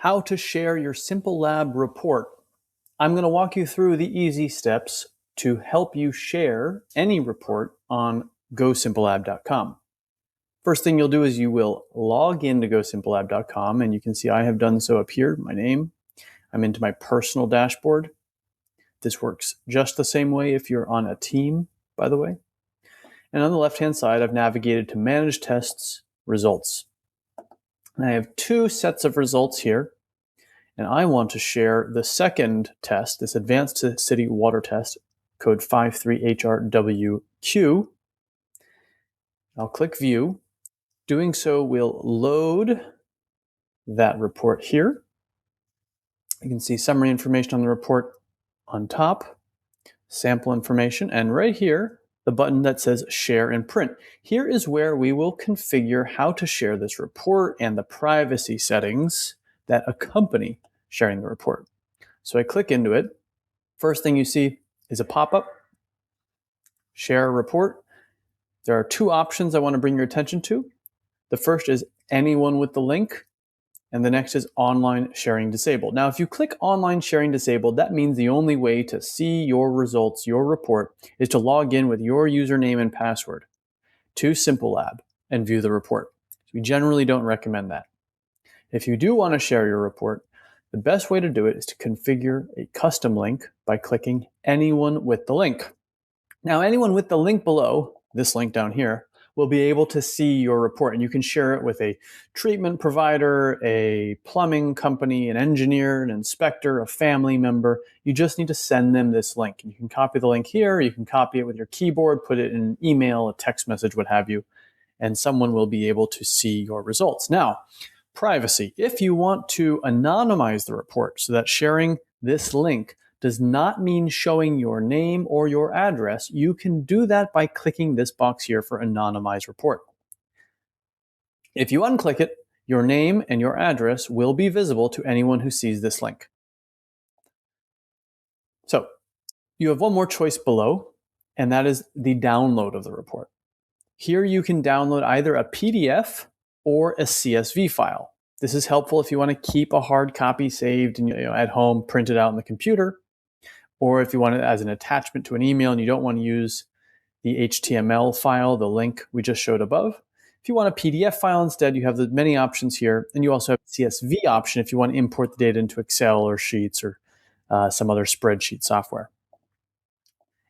how to share your SimpleLab report. I'm going to walk you through the easy steps to help you share any report on gosimplelab.com. First thing you'll do is you will log into gosimplelab.com, and you can see I have done so up here, my name. I'm into my personal dashboard. This works just the same way if you're on a team, by the way. And on the left-hand side, I've navigated to Manage Tests, Results. And I have two sets of results here, and I want to share the second test, this Advanced City Water Test, code 53HRWQ. I'll click View. Doing so will load that report here. You can see summary information on the report on top, sample information, and right here, the button that says Share and Print. Here is where we will configure how to share this report and the privacy settings that accompany sharing the report. So I click into it. First thing you see is a pop-up, Share a Report. There are two options I want to bring your attention to. The first is anyone with the link, and the next is online sharing disabled. Now, if you click online sharing disabled, that means the only way to see your results, your report, is to log in with your username and password to SimpleLab and view the report. We generally don't recommend that. If you do want to share your report, the best way to do it is to configure a custom link by clicking anyone with the link. Now, anyone with the link below, this link down here, will be able to see your report, and you can share it with a treatment provider, a plumbing company, an engineer, an inspector, a family member. You just need to send them this link. You can copy the link here, you can copy it with your keyboard, put it in an email, a text message, what have you, and someone will be able to see your results. Now, privacy. If you want to anonymize the report so that sharing this link does not mean showing your name or your address, you can do that by clicking this box here for Anonymize Report. If you unclick it, your name and your address will be visible to anyone who sees this link. So you have one more choice below, and that is the download of the report. Here you can download either a PDF or a CSV file. This is helpful if you want to keep a hard copy saved and at home, print it out on the computer, or if you want it as an attachment to an email and you don't want to use the HTML file, the link we just showed above. If you want a PDF file instead, you have the many options here, and you also have a CSV option if you want to import the data into Excel or Sheets or some other spreadsheet software.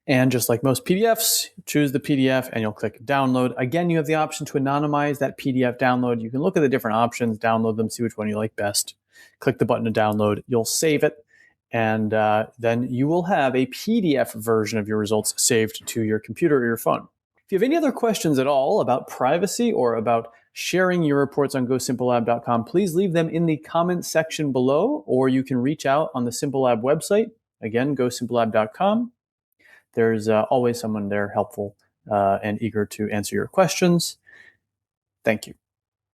And just like most PDFs, choose the PDF and you'll click Download. Again, you have the option to anonymize that PDF download. You can look at the different options, download them, see which one you like best. Click the button to download. You'll save it, and then you will have a PDF version of your results saved to your computer or your phone. If you have any other questions at all about privacy or about sharing your reports on gosimplelab.com, please leave them in the comment section below, or you can reach out on the SimpleLab website. Again, gosimplelab.com. There's always someone there helpful and eager to answer your questions. Thank you.